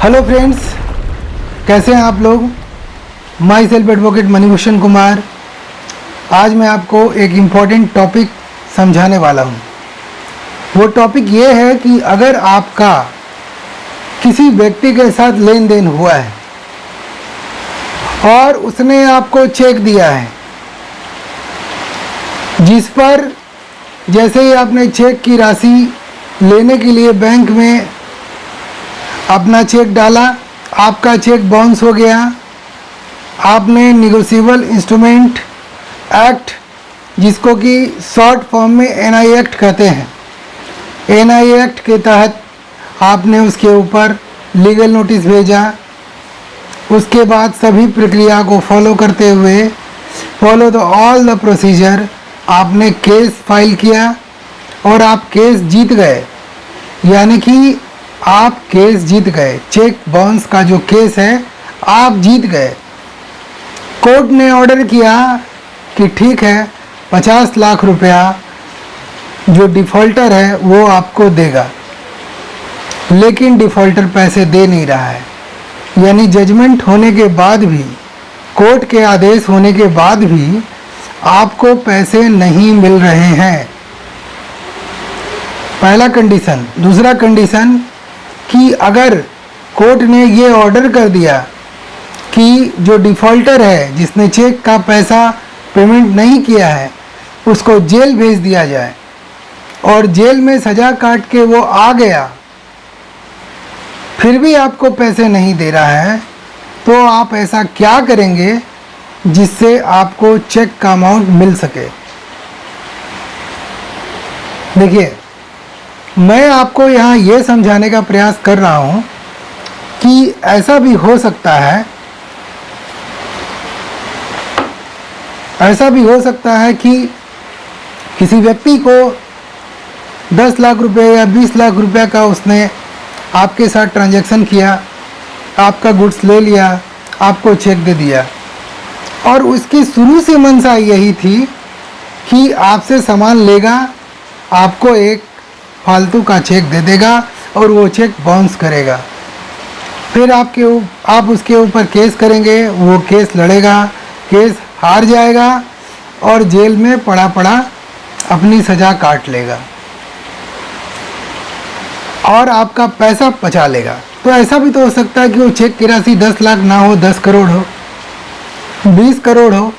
Hello friends, कैसे हैं आप लोग। My self advocate Manibhushan Kumar. आज मैं आपको एक इम्पॉर्टेंट टॉपिक समझाने वाला हूँ। वो टॉपिक ये है कि अगर आपका किसी व्यक्ति के साथ लेन देन हुआ है और उसने आपको चेक दिया है, जिस पर जैसे ही आपने चेक की राशि लेने के लिए बैंक में अपना चेक डाला, आपका चेक बाउंस हो गया। आपने निगोशिएबल इंस्ट्रूमेंट एक्ट, जिसको कि शॉर्ट फॉर्म में एनआई एक्ट कहते हैं, एनआई एक्ट के तहत आपने उसके ऊपर लीगल नोटिस भेजा। उसके बाद सभी प्रक्रिया को फॉलो करते हुए follow the all the procedure आपने केस फाइल किया और आप केस जीत गए। यानी कि आप केस जीत गए। चेक बाउंस का जो केस है आप जीत गए। कोर्ट ने ऑर्डर किया कि ठीक है, 50 लाख रुपया जो डिफ़ॉल्टर है वो आपको देगा, लेकिन डिफ़ॉल्टर पैसे दे नहीं रहा है। यानी जजमेंट होने के बाद भी, कोर्ट के आदेश होने के बाद भी आपको पैसे नहीं मिल रहे हैं। पहला कंडीशन। दूसरा कंडीशन कि अगर कोर्ट ने ये ऑर्डर कर दिया कि जो डिफ़ॉल्टर है, जिसने चेक का पैसा पेमेंट नहीं किया है, उसको जेल भेज दिया जाए और जेल में सज़ा काट के वो आ गया, फिर भी आपको पैसे नहीं दे रहा है, तो आप ऐसा क्या करेंगे जिससे आपको चेक का अमाउंट मिल सके। देखिए, मैं आपको यहाँ ये समझाने का प्रयास कर रहा हूँ कि ऐसा भी हो सकता है कि किसी व्यक्ति को 10 लाख रुपए या 20 लाख रुपए का उसने आपके साथ ट्रांजैक्शन किया, आपका गुड्स ले लिया, आपको चेक दे दिया, और उसकी शुरू से मंशा यही थी कि आपसे सामान लेगा, आपको एक फालतू का चेक दे देगा और वो चेक बाउंस करेगा। फिर आप उसके ऊपर केस करेंगे, वो केस लड़ेगा, केस हार जाएगा और जेल में पड़ा पड़ा अपनी सज़ा काट लेगा और आपका पैसा बचा लेगा। तो ऐसा भी तो हो सकता है कि वो चेक की राशि 10 लाख ना हो, 10 करोड़ हो, 20 करोड़ हो।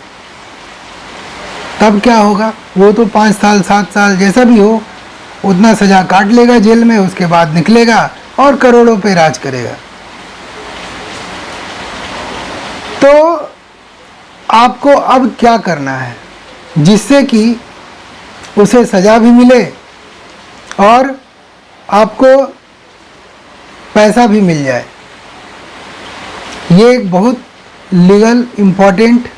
तब क्या होगा? वो तो 5 साल 7 साल जैसा भी हो उतना सज़ा काट लेगा जेल में, उसके बाद निकलेगा और करोड़ों पे राज करेगा। तो आपको अब क्या करना है जिससे कि उसे सज़ा भी मिले और आपको पैसा भी मिल जाए। ये एक बहुत लीगल इम्पॉर्टेंट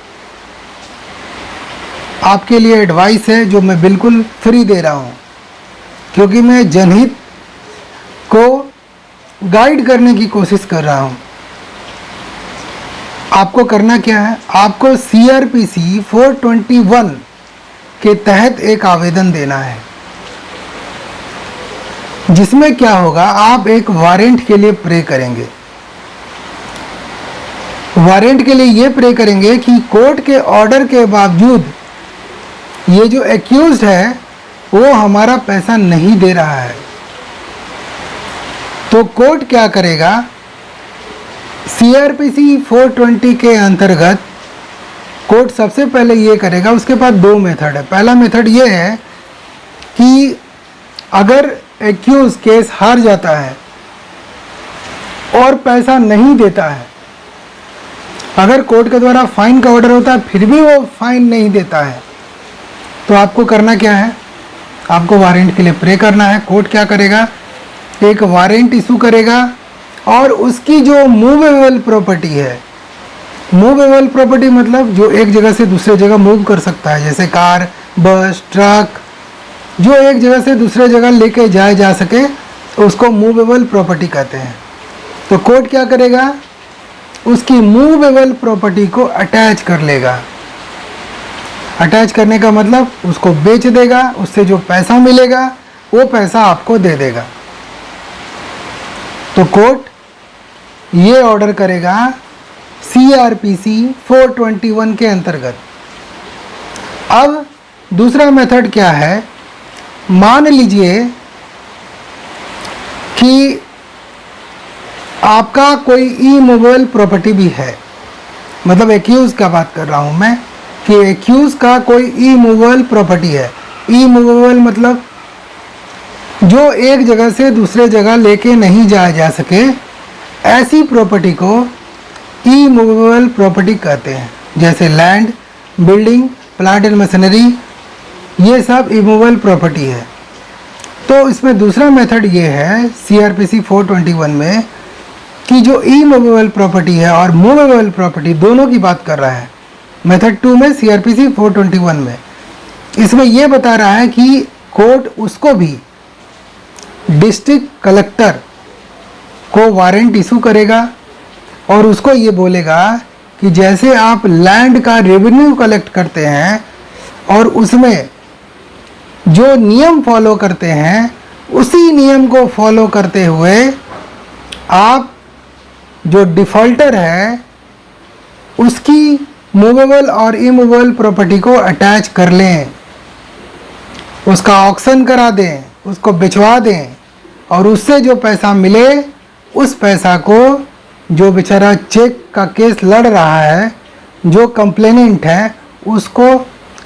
आपके लिए एडवाइस है जो मैं बिल्कुल फ्री दे रहा हूँ, क्योंकि मैं जनहित को गाइड करने की कोशिश कर रहा हूँ। आपको करना क्या है? आपको CRPC 421 के तहत एक आवेदन देना है, जिसमें क्या होगा, आप एक वारंट के लिए प्रे करेंगे। वारंट के लिए ये प्रे करेंगे कि कोर्ट के ऑर्डर के बावजूद ये जो एक्यूज्ड है वो हमारा पैसा नहीं दे रहा है। तो कोर्ट क्या करेगा? CRPC 420 के अंतर्गत कोर्ट सबसे पहले ये करेगा, उसके पास 2 मेथड है। पहला मेथड ये है कि अगर एक्यूज केस हार जाता है और पैसा नहीं देता है, अगर कोर्ट के द्वारा फाइन का ऑर्डर होता है फिर भी वो फाइन नहीं देता है, तो आपको करना क्या है? आपको वारंट के लिए प्रे करना है। कोर्ट क्या करेगा? एक वारंट इशू करेगा और उसकी जो मूवेबल प्रॉपर्टी है, मूवेबल प्रॉपर्टी मतलब जो एक जगह से दूसरे जगह मूव कर सकता है, जैसे कार, बस, ट्रक, जो एक जगह से दूसरे जगह लेके जाए जा सके, उसको मूवेबल प्रॉपर्टी कहते हैं। तो कोर्ट क्या करेगा? उसकी मूवेबल प्रॉपर्टी को अटैच कर लेगा। अटैच करने का मतलब उसको बेच देगा, उससे जो पैसा मिलेगा वो पैसा आपको दे देगा। तो कोर्ट ये ऑर्डर करेगा CRPC 421 के अंतर्गत। अब दूसरा मेथड क्या है, मान लीजिए कि आपका कोई इमूवेबल प्रॉपर्टी भी है, मतलब एक्यूज का बात कर रहा हूँ मैं कि एक्यूज का कोई इमूवेबल प्रॉपर्टी है। इमूवेबल मतलब जो एक जगह से दूसरे जगह लेके नहीं जाया जा सके, ऐसी प्रॉपर्टी को इमूवेबल प्रॉपर्टी कहते हैं। जैसे land, building, plant and machinery, ये सब इमूवेबल प्रॉपर्टी है। तो इसमें दूसरा मेथड ये है CRPC 421 में कि जो इमूवेबल प्रॉपर्टी है और मूवेबल प्रॉपर्टी दोनों की बात कर रहा है। मेथड 2 में CRPC 421 में इसमें यह बता रहा है कि कोर्ट उसको भी डिस्ट्रिक्ट कलेक्टर को वारंट इशू करेगा और उसको ये बोलेगा कि जैसे आप लैंड का रेवेन्यू कलेक्ट करते हैं और उसमें जो नियम फॉलो करते हैं, उसी नियम को फॉलो करते हुए आप जो डिफ़ॉल्टर है उसकी मूवेबल और इमूवेबल प्रॉपर्टी को अटैच कर लें, उसका ऑक्शन करा दें, उसको बेचवा दें और उससे जो पैसा मिले उस पैसा को जो बेचारा चेक का केस लड़ रहा है, जो कंप्लेनेंट है, उसको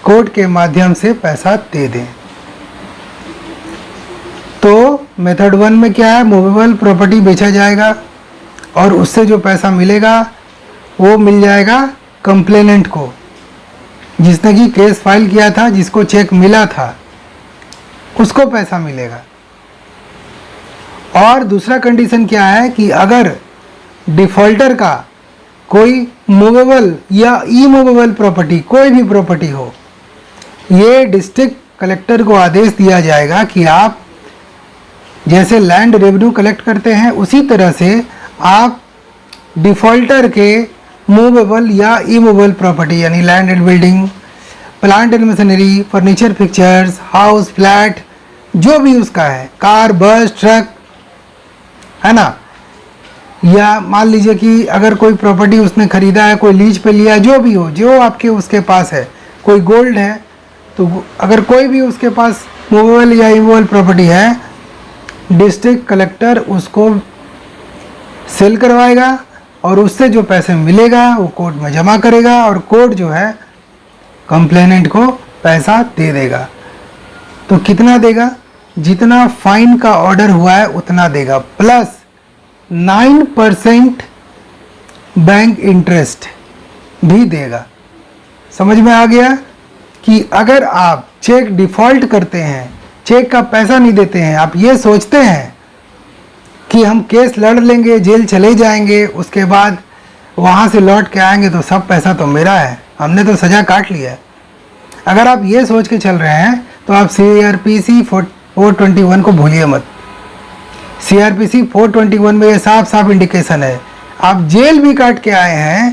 कोर्ट के माध्यम से पैसा दे दें। तो मेथड 1 में क्या है, मूवेबल प्रॉपर्टी बेचा जाएगा और उससे जो पैसा मिलेगा वो मिल जाएगा कंप्लेनेंट को, जिसने कि केस फाइल किया था, जिसको चेक मिला था, उसको पैसा मिलेगा। और दूसरा कंडीशन क्या है कि अगर डिफ़ॉल्टर का कोई मूवेबल या इमूवेबल प्रॉपर्टी, कोई भी प्रॉपर्टी हो, ये डिस्ट्रिक्ट कलेक्टर को आदेश दिया जाएगा कि आप जैसे लैंड रेवेन्यू कलेक्ट करते हैं उसी तरह से आप डिफ़ॉल्टर के मूवेबल या इमूवेबल प्रॉपर्टी यानी land and building, plant and machinery, furniture, fixtures, house, flat, जो भी उसका है, कार, बस, ट्रक, है ना, या मान लीजिए कि अगर कोई प्रॉपर्टी उसने खरीदा है, कोई लीज पे लिया है, जो भी हो, जो आपके उसके पास है, कोई गोल्ड है, तो अगर कोई भी उसके पास मूवेबल या इमूवेबल प्रॉपर्टी है, डिस्ट्रिक्ट कलेक्टर उसको सेल करवाएगा और उससे जो पैसे मिलेगा वो कोर्ट में जमा करेगा और कोर्ट जो है कंप्लेनेंट को पैसा दे देगा। तो कितना देगा, जितना फाइन का ऑर्डर हुआ है उतना देगा, प्लस 9% बैंक इंटरेस्ट भी देगा। समझ में आ गया कि अगर आप चेक डिफ़ॉल्ट करते हैं, चेक का पैसा नहीं देते हैं, आप ये सोचते हैं कि हम केस लड़ लेंगे, जेल चले जाएंगे, उसके बाद वहाँ से लौट के आएंगे तो सब पैसा तो मेरा है, हमने तो सज़ा काट लिया है। अगर आप ये सोच के चल रहे हैं तो आप CRPC 421 को भूलिए मत। CRPC 421 में ये साफ साफ इंडिकेशन है, आप जेल भी काट के आए हैं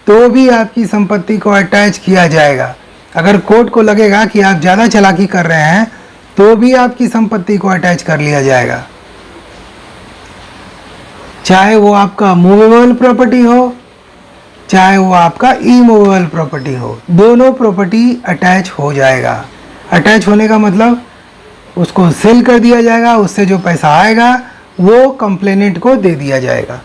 तो भी आपकी संपत्ति को अटैच किया जाएगा। अगर कोर्ट को लगेगा कि आप ज़्यादा चालाकी कर रहे हैं तो भी आपकी संपत्ति को अटैच कर लिया जाएगा, चाहे वो आपका मूवेबल प्रॉपर्टी हो, चाहे वो आपका इमूवेबल प्रॉपर्टी हो, दोनों प्रॉपर्टी अटैच हो जाएगा। अटैच होने का मतलब उसको सेल कर दिया जाएगा, उससे जो पैसा आएगा वो कंप्लेनेंट को दे दिया जाएगा।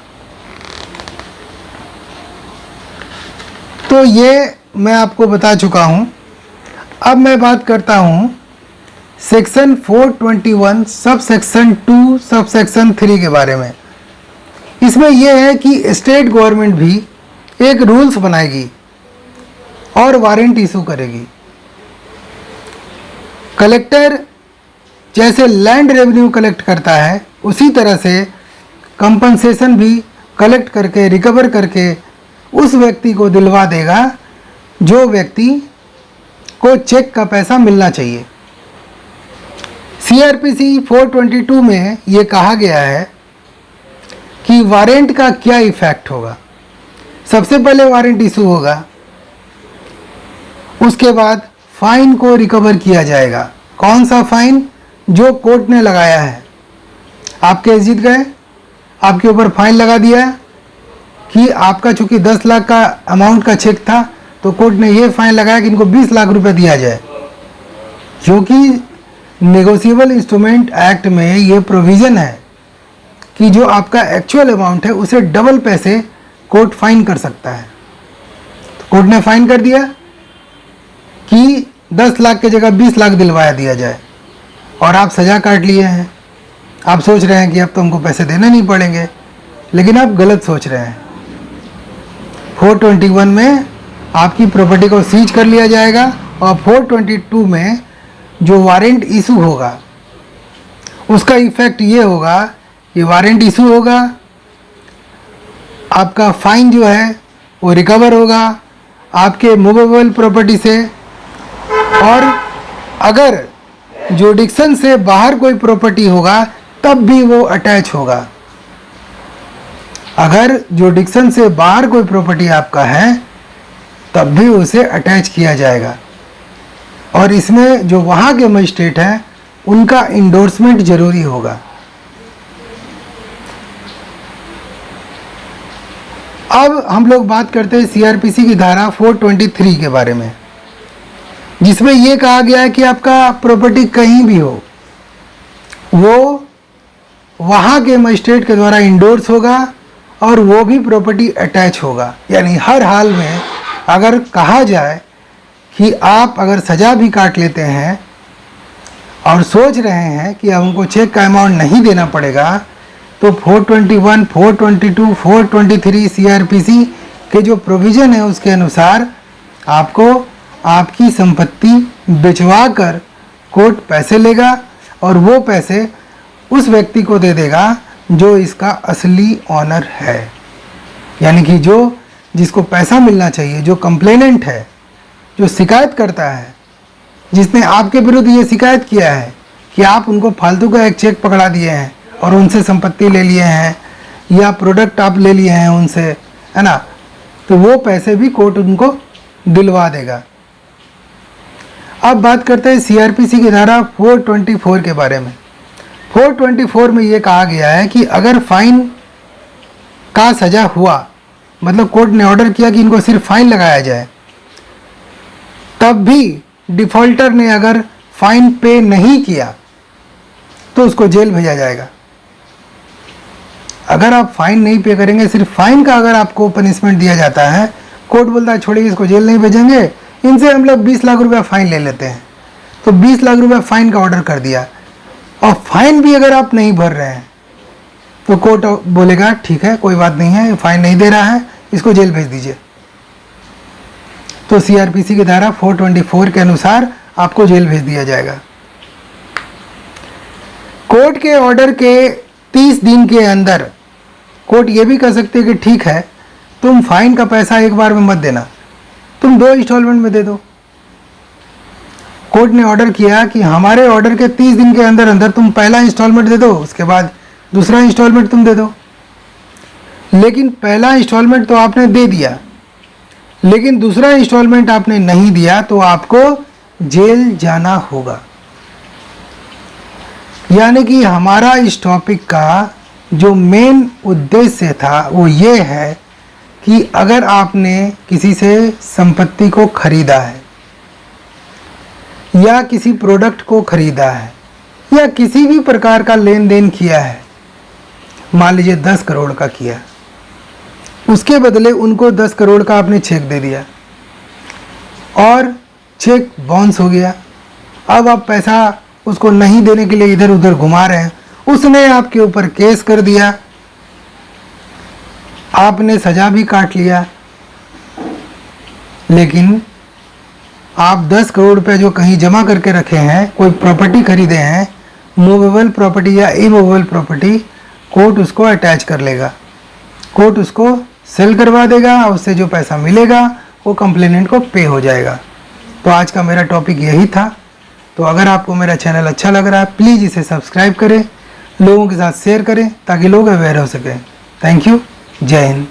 तो ये मैं आपको बता चुका हूँ। अब मैं बात करता हूँ section 421 sub section 2 sub section 3 के बारे में। इसमें यह है कि स्टेट गवर्नमेंट भी एक रूल्स बनाएगी और वारंट इशू करेगी। कलेक्टर जैसे लैंड रेवेन्यू कलेक्ट करता है उसी तरह से कंपनसेशन भी कलेक्ट करके रिकवर करके उस व्यक्ति को दिलवा देगा जो व्यक्ति को चेक का पैसा मिलना चाहिए। CRPC 422 में ये कहा गया है कि वारंट का क्या इफेक्ट होगा। सबसे पहले वारंट इशू होगा, उसके बाद फाइन को रिकवर किया जाएगा। कौन सा फाइन? जो कोर्ट ने लगाया है। आप केस जीत गए, आपके ऊपर फाइन लगा दिया है, कि आपका चूंकि 10 लाख का अमाउंट का चेक था तो कोर्ट ने ये फाइन लगाया कि इनको 20 लाख रुपए दिया जाए, क्योंकि नेगोशिएबल इंस्ट्रूमेंट एक्ट में ये प्रोविज़न है कि जो आपका एक्चुअल अमाउंट है उसे डबल पैसे कोर्ट फाइन कर सकता है। तो कोर्ट ने फाइन कर दिया कि 10 लाख की जगह 20 लाख दिलवाया दिया जाए, और आप सज़ा काट लिए हैं। आप सोच रहे हैं कि अब तो हमको पैसे देने नहीं पड़ेंगे, लेकिन आप गलत सोच रहे हैं। 421 में आपकी प्रॉपर्टी को सीज कर लिया जाएगा, और 422 में जो वारंट इशू होगा उसका इफ़ेक्ट ये होगा कि वारंट इशू होगा, आपका फाइन जो है वो रिकवर होगा आपके मूवेबल प्रॉपर्टी से, और अगर जुडिक्शन से बाहर कोई प्रॉपर्टी होगा तब भी वो अटैच होगा। अगर जुडिक्शन से बाहर कोई प्रॉपर्टी आपका है तब भी उसे अटैच किया जाएगा, और इसमें जो वहाँ के मजिस्ट्रेट हैं उनका इंडोर्समेंट जरूरी होगा। अब हम लोग बात करते हैं सीआरपीसी की धारा 423 के बारे में, जिसमें यह कहा गया है कि आपका प्रॉपर्टी कहीं भी हो वो वहाँ के मजिस्ट्रेट के द्वारा इंडोर्स होगा, और वो भी प्रॉपर्टी अटैच होगा। यानी हर हाल में अगर कहा जाए कि आप अगर सज़ा भी काट लेते हैं और सोच रहे हैं कि अब हमको चेक का अमाउंट नहीं देना पड़ेगा, तो 421, 422, 423 सीआरपीसी के जो प्रोविज़न है उसके अनुसार आपको आपकी संपत्ति बेचवा कर कोर्ट पैसे लेगा, और वो पैसे उस व्यक्ति को दे देगा जो इसका असली ऑनर है। यानी कि जो जिसको पैसा मिलना चाहिए, जो कंप्लेनेंट है, जो शिकायत करता है, जिसने आपके विरुद्ध ये शिकायत किया है कि आप उनको फालतू का एक चेक पकड़ा दिए हैं और उनसे संपत्ति ले लिए हैं या प्रोडक्ट आप ले लिए हैं उनसे, है ना, तो वो पैसे भी कोर्ट उनको दिलवा देगा। अब बात करते हैं सीआरपीसी की धारा 424 के बारे में। 424 में ये कहा गया है कि अगर फाइन का सज़ा हुआ, मतलब कोर्ट ने ऑर्डर किया कि इनको सिर्फ फाइन लगाया जाए, तब भी डिफ़ॉल्टर ने अगर फाइन पे नहीं किया तो उसको जेल भेजा जाएगा। अगर आप फाइन नहीं पे करेंगे, सिर्फ फाइन का अगर आपको पनिशमेंट दिया जाता है, कोर्ट बोलता है छोड़िए इसको जेल नहीं भेजेंगे, इनसे हम लोग 20 लाख रुपया फ़ाइन ले लेते हैं, तो 20 लाख रुपया फ़ाइन का ऑर्डर कर दिया, और फाइन भी अगर आप नहीं भर रहे हैं तो कोर्ट बोलेगा ठीक है कोई बात नहीं है, फाइन नहीं दे रहा है, इसको जेल भेज दीजिए। तो सीआरपीसी की धारा 424 के अनुसार आपको जेल भेज दिया जाएगा। कोर्ट के ऑर्डर के 30 दिन के अंदर कोर्ट ये भी कह सकते हैं कि ठीक है तुम फाइन का पैसा एक बार में मत देना, तुम 2 इंस्टॉलमेंट में दे दो। कोर्ट ने ऑर्डर किया कि हमारे ऑर्डर के 30 दिन के अंदर अंदर तुम पहला इंस्टॉलमेंट दे दो, उसके बाद दूसरा इंस्टॉलमेंट तुम दे दो। लेकिन पहला इंस्टॉलमेंट तो आपने दे दिया, लेकिन दूसरा इंस्टॉलमेंट आपने नहीं दिया तो आपको जेल जाना होगा। यानी कि हमारा इस टॉपिक का जो मेन उद्देश्य था वो ये है कि अगर आपने किसी से संपत्ति को खरीदा है या किसी प्रोडक्ट को खरीदा है या किसी भी प्रकार का लेन देन किया है, मान लीजिए 10 करोड़ का किया, उसके बदले उनको 10 करोड़ का आपने चेक दे दिया और चेक बाउंस हो गया, अब आप पैसा उसको नहीं देने के लिए इधर उधर घुमा रहे हैं, उसने आपके ऊपर केस कर दिया, आपने सजा भी काट लिया, लेकिन आप 10 करोड़ रुपए जो कहीं जमा करके रखे हैं, कोई प्रॉपर्टी खरीदे हैं, मूवेबल प्रॉपर्टी या इमूवेबल प्रॉपर्टी, कोर्ट उसको अटैच कर लेगा, कोर्ट उसको सेल करवा देगा, उससे जो पैसा मिलेगा वो कंप्लेनेंट को पे हो जाएगा। तो आज का मेरा टॉपिक यही था। तो अगर आपको मेरा चैनल अच्छा लग रहा है प्लीज़ इसे सब्सक्राइब करें, लोगों के साथ शेयर करें ताकि लोग अवेयर हो सकें। Thank you. जय हिंद।